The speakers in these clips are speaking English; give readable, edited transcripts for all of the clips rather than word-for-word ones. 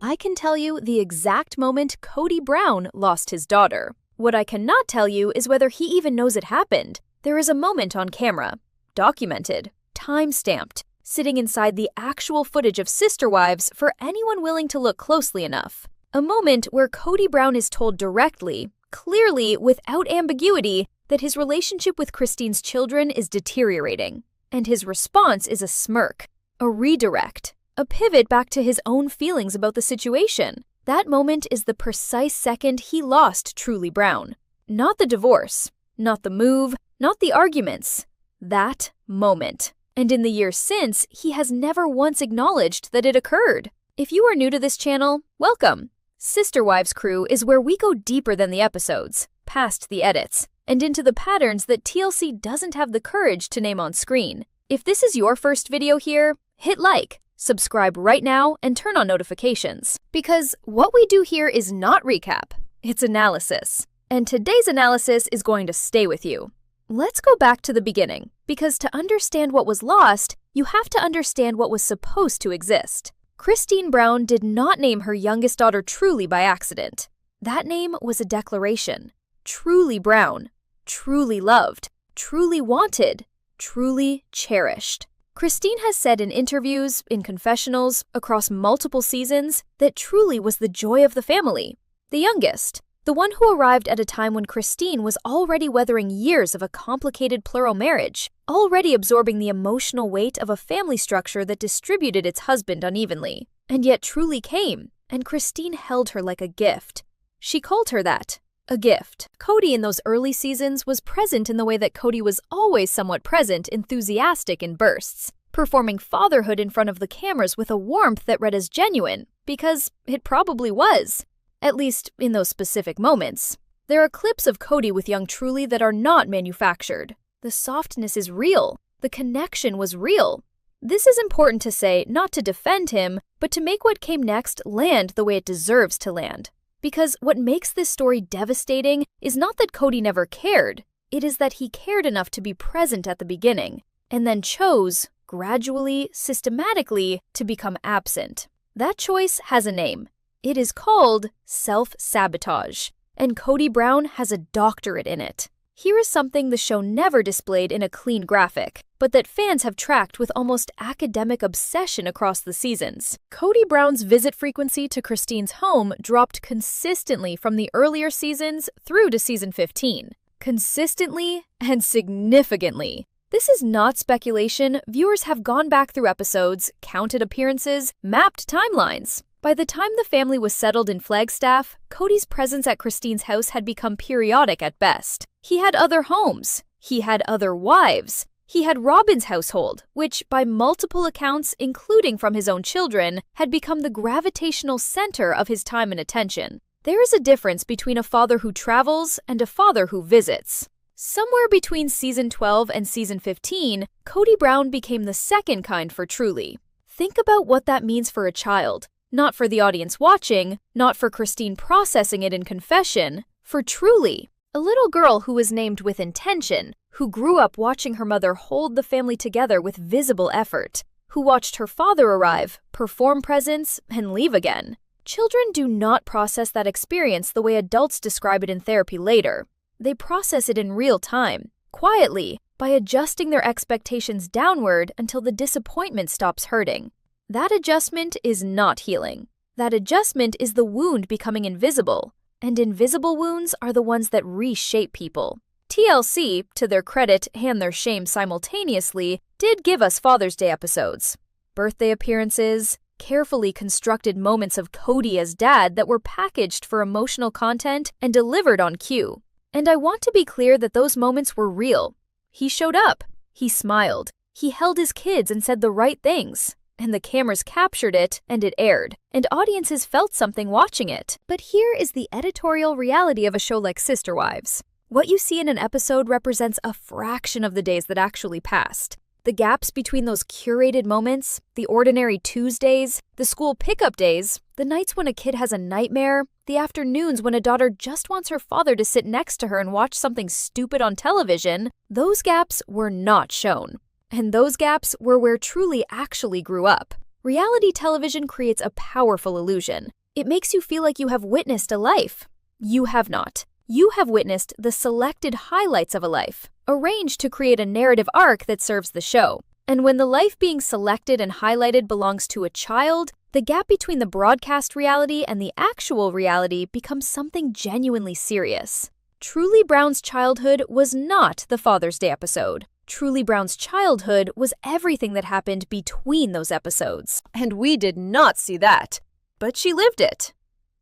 I can tell you the exact moment Kody Brown lost his daughter. What I cannot tell you is whether he even knows it happened. There is a moment on camera, documented, time-stamped, sitting inside the actual footage of Sister Wives for anyone willing to look closely enough. A moment where Kody Brown is told directly, clearly, without ambiguity, that his relationship with Christine's children is deteriorating. And his response is a smirk, a redirect, a pivot back to his own feelings about the situation. That moment is the precise second he lost Truly Brown. Not the divorce, not the move, not the arguments. That moment. And in the years since, he has never once acknowledged that it occurred. If you are new to this channel, welcome. SisterWives Crew is where we go deeper than the episodes, past the edits, and into the patterns that TLC doesn't have the courage to name on screen. If this is your first video here, hit like, subscribe right now, and turn on notifications. Because what we do here is not recap, it's analysis. And today's analysis is going to stay with you. Let's go back to the beginning, because to understand what was lost, you have to understand what was supposed to exist. Christine Brown did not name her youngest daughter Truly by accident. That name was a declaration. Truly Brown. Truly loved. Truly wanted. Truly cherished. Christine has said in interviews, in confessionals, across multiple seasons, that Truly was the joy of the family. The youngest. The one who arrived at a time when Christine was already weathering years of a complicated plural marriage, already absorbing the emotional weight of a family structure that distributed its husband unevenly. And yet Truly came, and Christine held her like a gift. She called her that, a gift. Kody in those early seasons was present in the way that Kody was always somewhat present, enthusiastic in bursts, performing fatherhood in front of the cameras with a warmth that read as genuine, because it probably was. At least in those specific moments. There are clips of Kody with young Truly that are not manufactured. The softness is real. The connection was real. This is important to say, not to defend him, but to make what came next land the way it deserves to land. Because what makes this story devastating is not that Kody never cared. It is that he cared enough to be present at the beginning, and then chose, gradually, systematically, to become absent. That choice has a name. It is called self-sabotage, and Kody Brown has a doctorate in it. Here is something the show never displayed in a clean graphic, but that fans have tracked with almost academic obsession across the seasons. Kody Brown's visit frequency to Christine's home dropped consistently from the earlier seasons through to season 15. Consistently and significantly. This is not speculation. Viewers have gone back through episodes, counted appearances, mapped timelines. By the time the family was settled in Flagstaff, Kody's presence at Christine's house had become periodic at best. He had other homes. He had other wives. He had Robin's household, which, by multiple accounts, including from his own children, had become the gravitational center of his time and attention. There is a difference between a father who travels and a father who visits. Somewhere between season 12 and season 15, Kody Brown became the second kind for Truly. Think about what that means for a child. Not for the audience watching, not for Christine processing it in confession, for Truly, a little girl who was named with intention, who grew up watching her mother hold the family together with visible effort, who watched her father arrive, perform presence, and leave again. Children do not process that experience the way adults describe it in therapy later. They process it in real time, quietly, by adjusting their expectations downward until the disappointment stops hurting. That adjustment is not healing. That adjustment is the wound becoming invisible, and invisible wounds are the ones that reshape people. TLC, to their credit and their shame simultaneously, did give us Father's Day episodes. Birthday appearances, carefully constructed moments of Kody as dad that were packaged for emotional content and delivered on cue. And I want to be clear that those moments were real. He showed up. He smiled. He held his kids and said the right things. And the cameras captured it, and it aired, and audiences felt something watching it. But here is the editorial reality of a show like Sister Wives. What you see in an episode represents a fraction of the days that actually passed. The gaps between those curated moments, the ordinary Tuesdays, the school pickup days, the nights when a kid has a nightmare, the afternoons when a daughter just wants her father to sit next to her and watch something stupid on television, those gaps were not shown. And those gaps were where Truly actually grew up, Reality television creates a powerful illusion. It makes you feel like you have witnessed a life. You have not. You have witnessed the selected highlights of a life, arranged to create a narrative arc that serves the show. And when the life being selected and highlighted belongs to a child, the gap between the broadcast reality and the actual reality becomes something genuinely serious. Truly Brown's childhood was not the Father's Day episode. Truly Brown's childhood was everything that happened between those episodes. And we did not see that. But she lived it.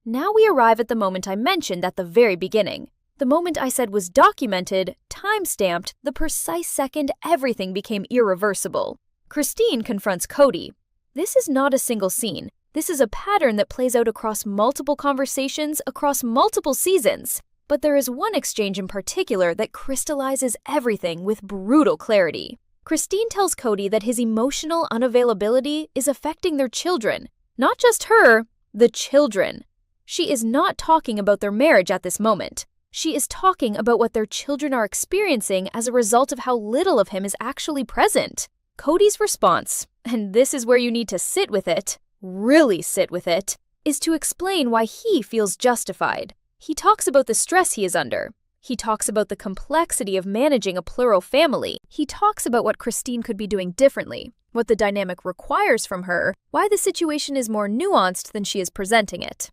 Now we arrive at the moment I mentioned at the very beginning. The moment I said was documented, time-stamped, the precise second everything became irreversible. Christine confronts Kody. This is not a single scene. This is a pattern that plays out across multiple conversations, across multiple seasons. But there is one exchange in particular that crystallizes everything with brutal clarity. Christine tells Kody that his emotional unavailability is affecting their children. Not just her, the children. She is not talking about their marriage at this moment. She is talking about what their children are experiencing as a result of how little of him is actually present. Kody's response, and this is where you need to sit with it, really sit with it, is to explain why he feels justified. He talks about the stress he is under. He talks about the complexity of managing a plural family. He talks about what Christine could be doing differently, what the dynamic requires from her, why the situation is more nuanced than she is presenting it.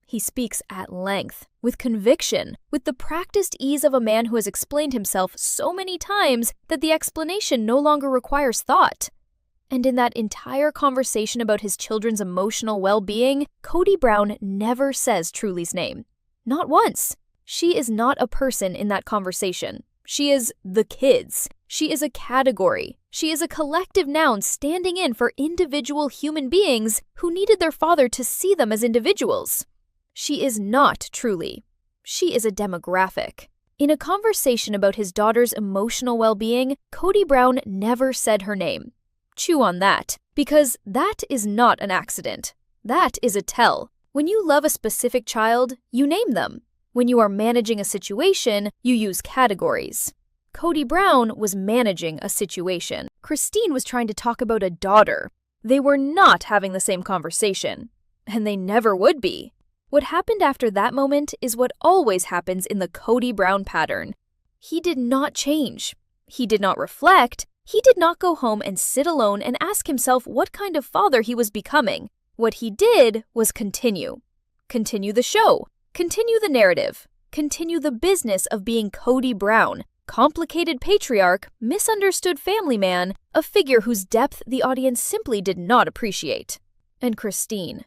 He speaks at length, with conviction, with the practiced ease of a man who has explained himself so many times that the explanation no longer requires thought. And in that entire conversation about his children's emotional well-being, Kody Brown never says Truly's name. Not once. She is not a person in that conversation. She is the kids. She is a category. She is a collective noun standing in for individual human beings who needed their father to see them as individuals. She is not Truly. She is a demographic. In a conversation about his daughter's emotional well-being, Kody Brown never said her name. Chew on that, because that is not an accident. That is a tell. When you love a specific child, you name them. When you are managing a situation, you use categories. Kody Brown was managing a situation. Christine was trying to talk about a daughter. They were not having the same conversation. And they never would be. What happened after that moment is what always happens in the Kody Brown pattern. He did not change. He did not reflect. He did not go home and sit alone and ask himself what kind of father he was becoming. What he did was continue. Continue the show. Continue the narrative. Continue the business of being Kody Brown, complicated patriarch, misunderstood family man, a figure whose depth the audience simply did not appreciate. And Christine.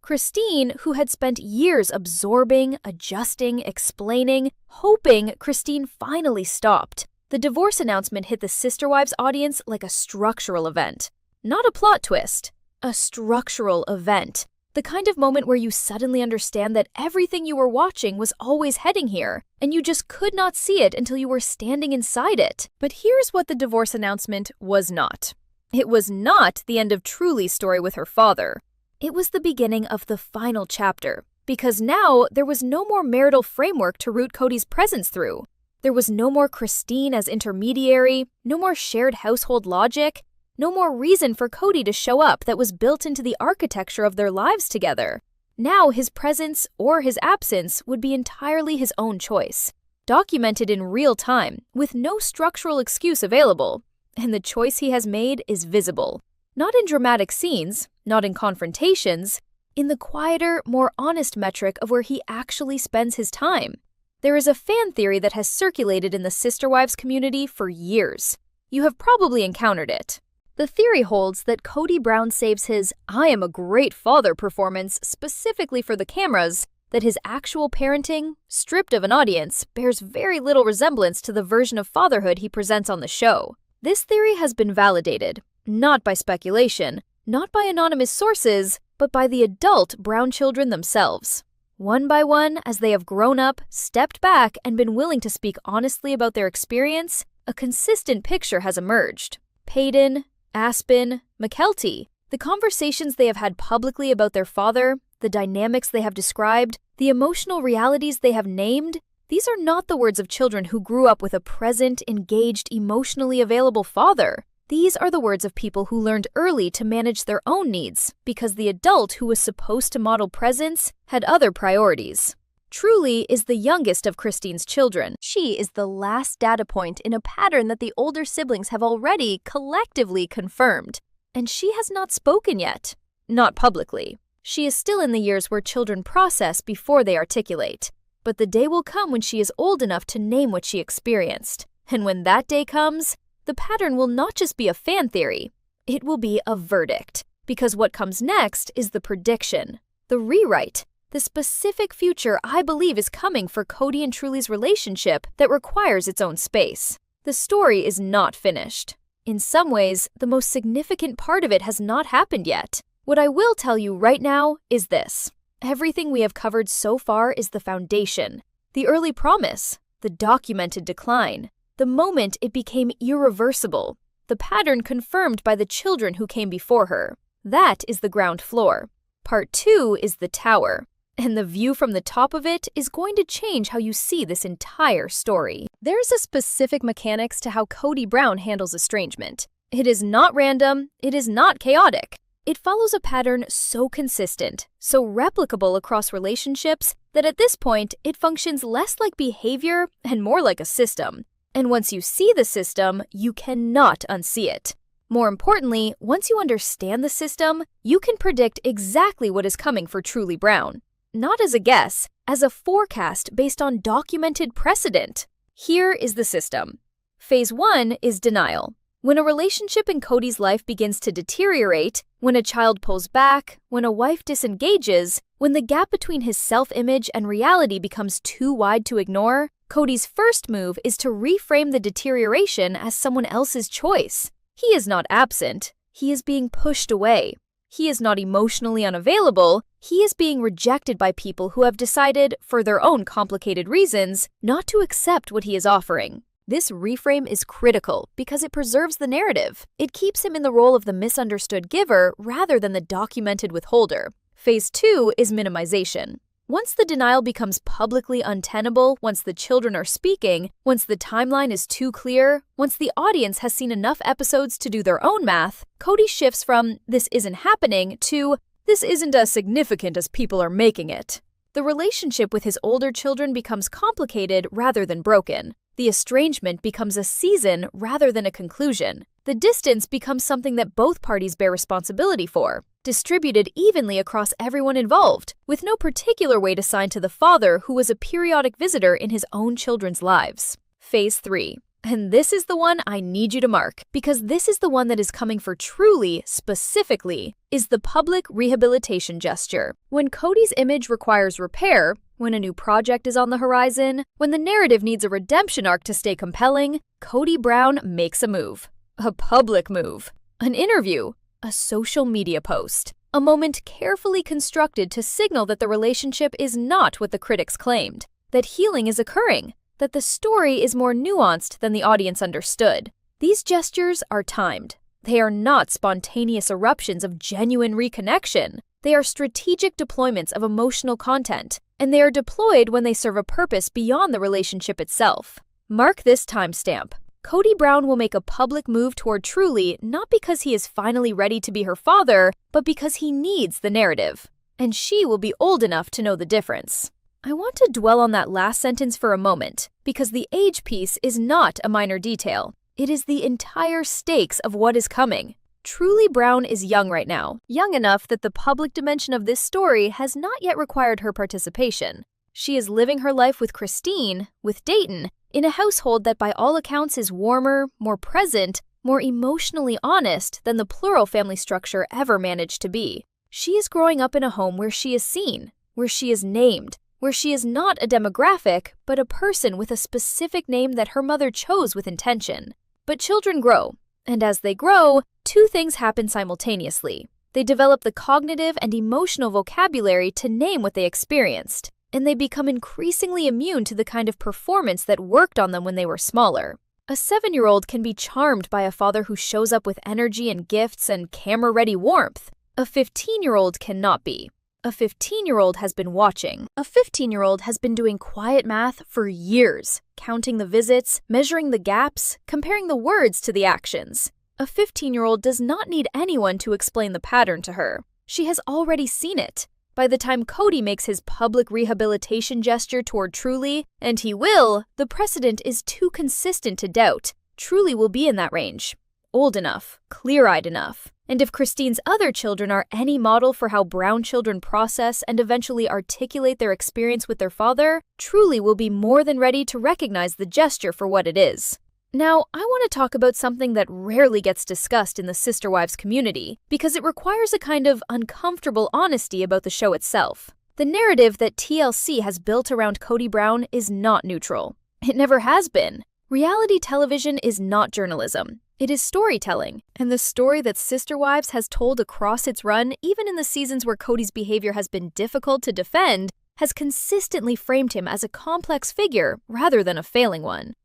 Christine, who had spent years absorbing, adjusting, explaining, hoping Christine finally stopped. The divorce announcement hit the SisterWives audience like a structural event. Not a plot twist. A structural event. The kind of moment where you suddenly understand that everything you were watching was always heading here, and you just could not see it until you were standing inside it. But here's what the divorce announcement was not. It was not the end of Truly's story with her father. It was the beginning of the final chapter, because now there was no more marital framework to root Kody's presence through. There was no more Christine as intermediary, no more shared household logic, no more reason for Kody to show up that was built into the architecture of their lives together. Now his presence or his absence would be entirely his own choice, documented in real time, with no structural excuse available, and the choice he has made is visible. Not in dramatic scenes, not in confrontations, in the quieter, more honest metric of where he actually spends his time. There is a fan theory that has circulated in the SisterWives community for years. You have probably encountered it. The theory holds that Kody Brown saves his "I am a great father" performance specifically for the cameras, that his actual parenting, stripped of an audience, bears very little resemblance to the version of fatherhood he presents on the show. This theory has been validated, not by speculation, not by anonymous sources, but by the adult Brown children themselves. One by one, as they have grown up, stepped back, and been willing to speak honestly about their experience, a consistent picture has emerged. Payton, Aspen, McKelty, the conversations they have had publicly about their father, the dynamics they have described, the emotional realities they have named, these are not the words of children who grew up with a present, engaged, emotionally available father. These are the words of people who learned early to manage their own needs because the adult who was supposed to model presence had other priorities. Truly is the youngest of Christine's children. She is the last data point in a pattern that the older siblings have already collectively confirmed. And she has not spoken yet. Not publicly. She is still in the years where children process before they articulate. But the day will come when she is old enough to name what she experienced. And when that day comes, the pattern will not just be a fan theory. It will be a verdict. Because what comes next is the prediction, the rewrite, the specific future I believe is coming for Kody and Truly's relationship that requires its own space. The story is not finished. In some ways, the most significant part of it has not happened yet. What I will tell you right now is this. Everything we have covered so far is the foundation, the early promise, the documented decline, the moment it became irreversible, the pattern confirmed by the children who came before her. That is the ground floor. Part 2 is the tower, and the view from the top of it is going to change how you see this entire story. There's a specific mechanics to how Kody Brown handles estrangement. It is not random, it is not chaotic. It follows a pattern so consistent, so replicable across relationships, that at this point, it functions less like behavior and more like a system. And once you see the system, you cannot unsee it. More importantly, once you understand the system, you can predict exactly what is coming for Truly Brown. Not as a guess, as a forecast based on documented precedent. Here is the system. Phase 1 is denial. When a relationship in Kody's life begins to deteriorate, when a child pulls back, when a wife disengages, when the gap between his self-image and reality becomes too wide to ignore, Kody's first move is to reframe the deterioration as someone else's choice. He is not absent, he is being pushed away. He is not emotionally unavailable, he is being rejected by people who have decided, for their own complicated reasons, not to accept what he is offering. This reframe is critical because it preserves the narrative. It keeps him in the role of the misunderstood giver rather than the documented withholder. Phase 2 is minimization. Once the denial becomes publicly untenable, once the children are speaking, once the timeline is too clear, once the audience has seen enough episodes to do their own math, Kody shifts from "this isn't happening" to "this isn't as significant as people are making it." The relationship with his older children becomes complicated rather than broken. The estrangement becomes a season rather than a conclusion. The distance becomes something that both parties bear responsibility for, distributed evenly across everyone involved, with no particular weight assigned to the father who was a periodic visitor in his own children's lives. Phase 3. And this is the one I need you to mark, because this is the one that is coming for Truly, specifically, is the public rehabilitation gesture. When Kody's image requires repair, when a new project is on the horizon, when the narrative needs a redemption arc to stay compelling, Kody Brown makes a move. A public move. An interview. A social media post. A moment carefully constructed to signal that the relationship is not what the critics claimed. That healing is occurring. That the story is more nuanced than the audience understood. These gestures are timed. They are not spontaneous eruptions of genuine reconnection. They are strategic deployments of emotional content, and they are deployed when they serve a purpose beyond the relationship itself. Mark this timestamp. Kody Brown will make a public move toward Truly not because he is finally ready to be her father, but because he needs the narrative. And she will be old enough to know the difference. I want to dwell on that last sentence for a moment, because the age piece is not a minor detail. It is the entire stakes of what is coming. Truly Brown is young right now, young enough that the public dimension of this story has not yet required her participation. She is living her life with Christine, with Dayton, in a household that by all accounts is warmer, more present, more emotionally honest than the plural family structure ever managed to be. She is growing up in a home where she is seen, where she is named, where she is not a demographic, but a person with a specific name that her mother chose with intention. But children grow, and as they grow, two things happen simultaneously. They develop the cognitive and emotional vocabulary to name what they experienced, and they become increasingly immune to the kind of performance that worked on them when they were smaller. A 7-year-old can be charmed by a father who shows up with energy and gifts and camera-ready warmth. A 15-year-old cannot be. A 15-year-old has been watching. A 15-year-old has been doing quiet math for years, counting the visits, measuring the gaps, comparing the words to the actions. A 15-year-old does not need anyone to explain the pattern to her. She has already seen it. By the time Kody makes his public rehabilitation gesture toward Truly, and he will, the precedent is too consistent to doubt. Truly will be in that range. Old enough, clear-eyed enough. And if Christine's other children are any model for how Brown children process and eventually articulate their experience with their father, Truly will be more than ready to recognize the gesture for what it is. Now, I want to talk about something that rarely gets discussed in the Sister Wives community, because it requires a kind of uncomfortable honesty about the show itself. The narrative that TLC has built around Kody Brown is not neutral. It never has been. Reality television is not journalism. It is storytelling, and the story that Sister Wives has told across its run, even in the seasons where Kody's behavior has been difficult to defend, has consistently framed him as a complex figure rather than a failing one.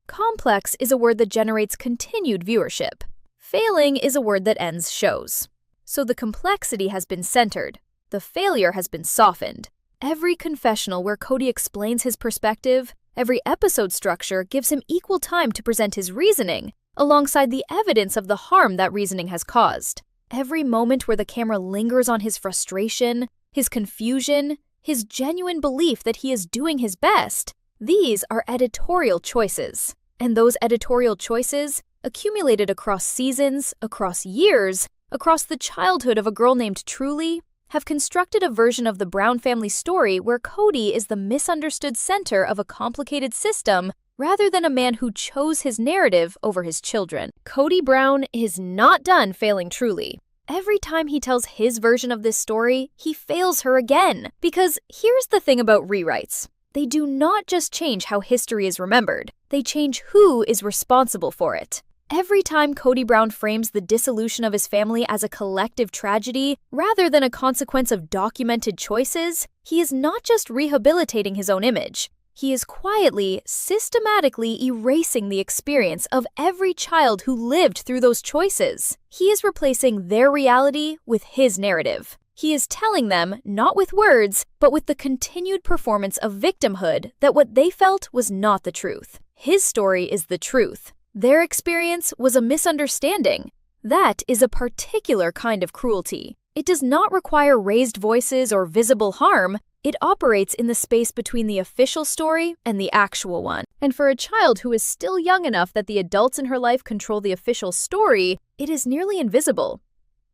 Complex is a word that generates continued viewership. Failing is a word that ends shows. So the complexity has been centered. The failure has been softened. Every confessional where Kody explains his perspective, every episode structure gives him equal time to present his reasoning, alongside the evidence of the harm that reasoning has caused. Every moment where the camera lingers on his frustration, his confusion, his genuine belief that he is doing his best, these are editorial choices. And those editorial choices, accumulated across seasons, across years, across the childhood of a girl named Truly, have constructed a version of the Brown family story where Kody is the misunderstood center of a complicated system rather than a man who chose his narrative over his children. Kody Brown is not done failing Truly. Every time he tells his version of this story, he fails her again. Because here's the thing about rewrites. They do not just change how history is remembered, they change who is responsible for it. Every time Kody Brown frames the dissolution of his family as a collective tragedy, rather than a consequence of documented choices, he is not just rehabilitating his own image. He is quietly, systematically erasing the experience of every child who lived through those choices. He is replacing their reality with his narrative. He is telling them, not with words, but with the continued performance of victimhood, that what they felt was not the truth. His story is the truth. Their experience was a misunderstanding. That is a particular kind of cruelty. It does not require raised voices or visible harm. It operates in the space between the official story and the actual one. And for a child who is still young enough that the adults in her life control the official story, it is nearly invisible.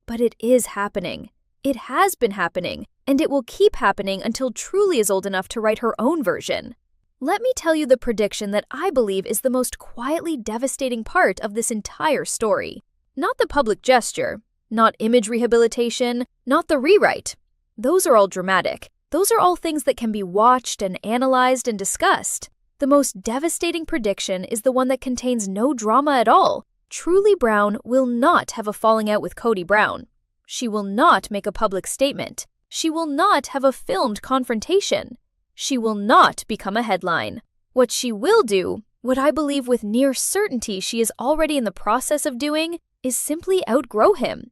But it is happening. It has been happening, and it will keep happening until Truly is old enough to write her own version. Let me tell you the prediction that I believe is the most quietly devastating part of this entire story. Not the public gesture, not image rehabilitation, not the rewrite. Those are all dramatic. Those are all things that can be watched and analyzed and discussed. The most devastating prediction is the one that contains no drama at all. Truly Brown will not have a falling out with Kody Brown. She will not make a public statement. She will not have a filmed confrontation. She will not become a headline. What she will do, what I believe with near certainty she is already in the process of doing, is simply outgrow him.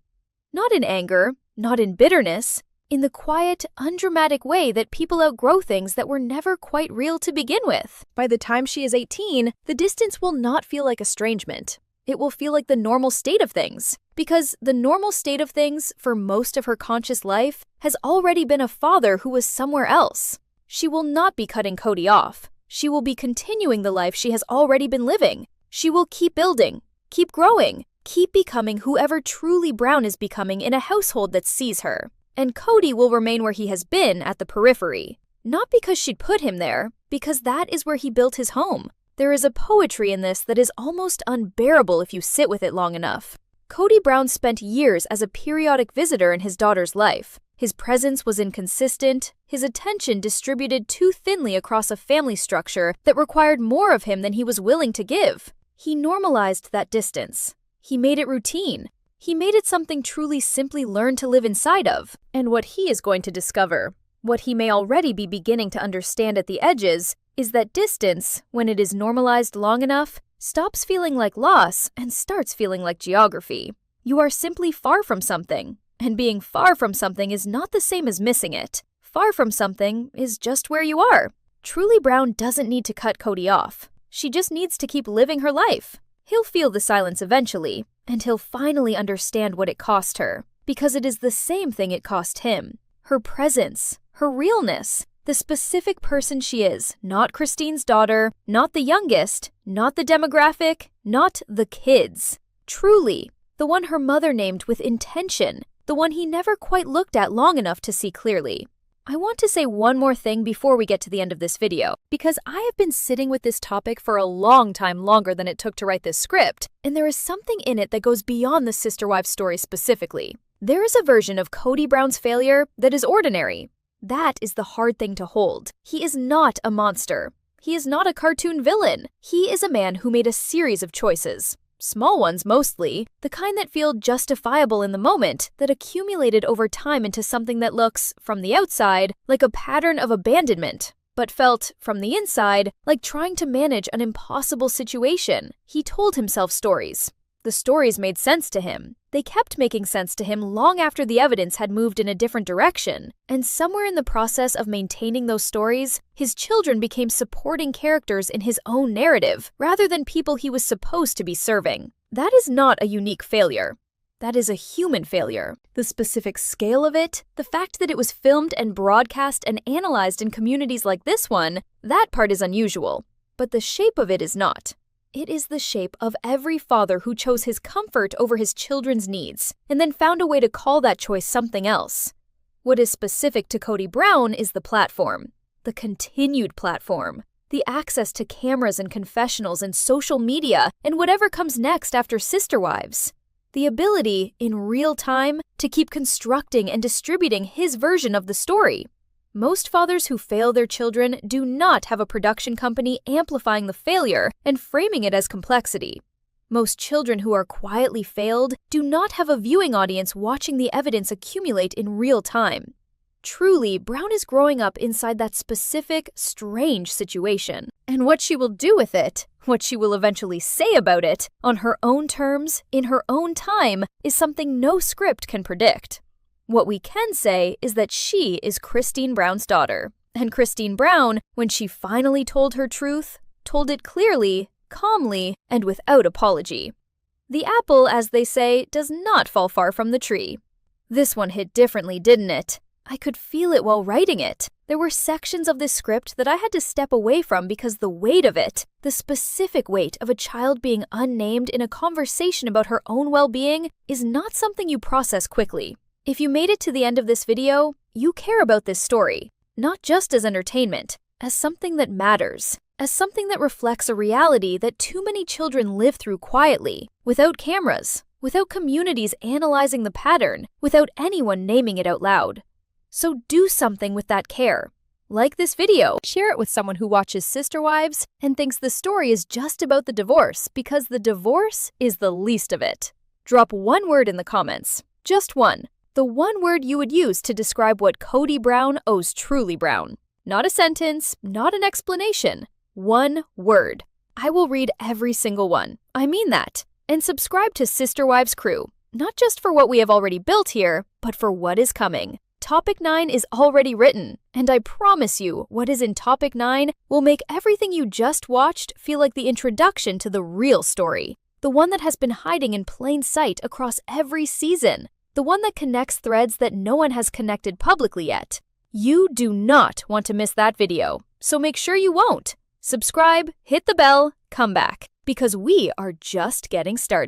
Not in anger, not in bitterness, in the quiet, undramatic way that people outgrow things that were never quite real to begin with. By the time she is 18, the distance will not feel like estrangement. It will feel like the normal state of things. Because the normal state of things, for most of her conscious life, has already been a father who was somewhere else. She will not be cutting Kody off. She will be continuing the life she has already been living. She will keep building, keep growing, keep becoming whoever Truly Brown is becoming in a household that sees her. And Kody will remain where he has been, at the periphery. Not because she'd put him there, because that is where he built his home. There is a poetry in this that is almost unbearable if you sit with it long enough. Kody Brown spent years as a periodic visitor in his daughter's life. His presence was inconsistent, his attention distributed too thinly across a family structure that required more of him than he was willing to give. He normalized that distance. He made it routine. He made it something Truly simply learned to live inside of. And what he is going to discover, what he may already be beginning to understand at the edges, is that distance, when it is normalized long enough, stops feeling like loss and starts feeling like geography. You are simply far from something, and being far from something is not the same as missing it. Far from something is just where you are. Truly Brown doesn't need to cut Kody off. She just needs to keep living her life. He'll feel the silence eventually, and he'll finally understand what it cost her, because it is the same thing it cost him. Her presence, her realness, the specific person she is, not Christine's daughter, not the youngest, not the demographic, not the kids. Truly, the one her mother named with intention, the one he never quite looked at long enough to see clearly. I want to say one more thing before we get to the end of this video, because I have been sitting with this topic for a long time, longer than it took to write this script, and there is something in it that goes beyond the Sister Wives story specifically. There is a version of Kody Brown's failure that is ordinary. That is the hard thing to hold. He is not a monster. He is not a cartoon villain. He is a man who made a series of choices. Small ones mostly, the kind that feel justifiable in the moment, that accumulated over time into something that looks, from the outside, like a pattern of abandonment, but felt, from the inside, like trying to manage an impossible situation. He told himself stories. The stories made sense to him. They kept making sense to him long after the evidence had moved in a different direction, and somewhere in the process of maintaining those stories, his children became supporting characters in his own narrative, rather than people he was supposed to be serving. That is not a unique failure. That is a human failure. The specific scale of it, the fact that it was filmed and broadcast and analyzed in communities like this one, that part is unusual. But the shape of it is not. It is the shape of every father who chose his comfort over his children's needs, and then found a way to call that choice something else. What is specific to Kody Brown is the platform, the continued platform, the access to cameras and confessionals and social media and whatever comes next after Sister Wives. The ability, in real time, to keep constructing and distributing his version of the story. Most fathers who fail their children do not have a production company amplifying the failure and framing it as complexity. Most children who are quietly failed do not have a viewing audience watching the evidence accumulate in real time. Truly, Brown is growing up inside that specific, strange situation. And what she will do with it, what she will eventually say about it, on her own terms, in her own time, is something no script can predict. What we can say is that she is Christine Brown's daughter. And Christine Brown, when she finally told her truth, told it clearly, calmly, and without apology. The apple, as they say, does not fall far from the tree. This one hit differently, didn't it? I could feel it while writing it. There were sections of this script that I had to step away from because the weight of it, the specific weight of a child being unnamed in a conversation about her own well-being, is not something you process quickly. If you made it to the end of this video, you care about this story, not just as entertainment, as something that matters, as something that reflects a reality that too many children live through quietly, without cameras, without communities analyzing the pattern, without anyone naming it out loud. So do something with that care. Like this video, share it with someone who watches Sister Wives and thinks the story is just about the divorce because the divorce is the least of it. Drop one word in the comments, just one. The one word you would use to describe what Kody Brown owes Truly Brown. Not a sentence, not an explanation. One word. I will read every single one. I mean that. And subscribe to SisterWives Crew, not just for what we have already built here, but for what is coming. Topic 9 is already written, and I promise you, what is in Topic 9 will make everything you just watched feel like the introduction to the real story. The one that has been hiding in plain sight across every season. The one that connects threads that no one has connected publicly yet. You do not want to miss that video, so make sure you won't. Subscribe, hit the bell, come back, because we are just getting started.